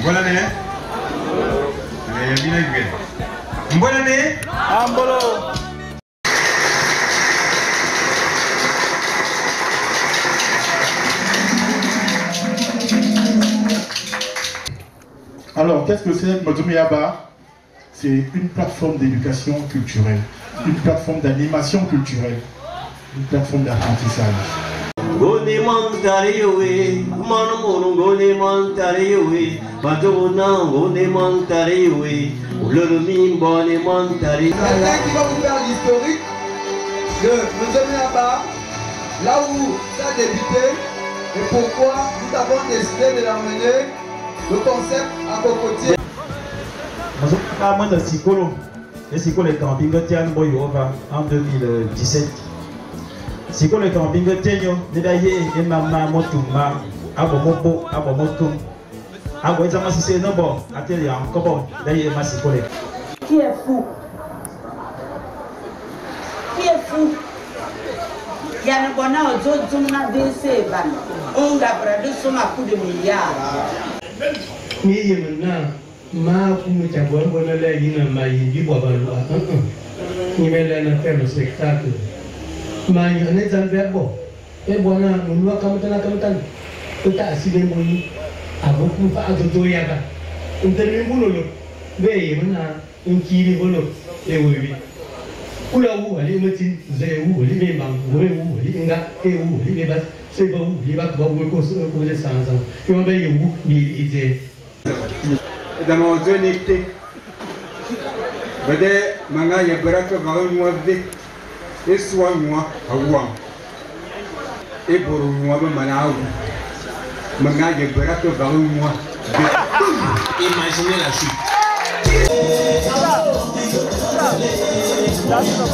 Bonne année. Bonne année. Ambolo. Alors, qu'est-ce que c'est Modjoum Yaba? C'est une plateforme d'éducation culturelle, une plateforme d'animation culturelle, une plateforme d'apprentissage. Goni Montariwe, Manomono Goni Montariwe, Badona Goni Montariwe, Lolomi Boni Montariwe. Quelqu'un qui va vous faire l'historique de Modjoum Yaba, là où ça a débuté et pourquoi nous avons décidé de l'emmener le concept à Cocotier. Le Sikolo est camping en 2017. Sikolo est camping Nedaye et Mama Motuma, Abomopo, Abomotum, Aboizama Sissé Nobo, Atelier en Kobo, d'ailleurs Massikole. Qui est fou? Qui est fou? Il y a un bonheur aux autres qui ont des sévans. On a perdu son coup de milliards. Ni maintenant, ma pour t'avoir bonne l'air ma yidi bobalua. Ni mène faire le spectacle. Ma yane zamberbo. Et bona nous va comme tant. Tout a si bien moni. Avant qu'on fasse tout yaga. On termine boulot. Veille maintenant, on kiri boulot. Et oui. Oula ou allez metin, zé ou les bang, ou les inga, et ou les bas, c'est bon, les bacs vont vous causer sans ans. Et on va y où il était. Dans mon zone écté, Bade Manga Yabraka Varoua Vic, et soit moi, à Ouam. Et pour moi, Manaou, Manga Yabraka Varoua. Imaginez la suite. That's the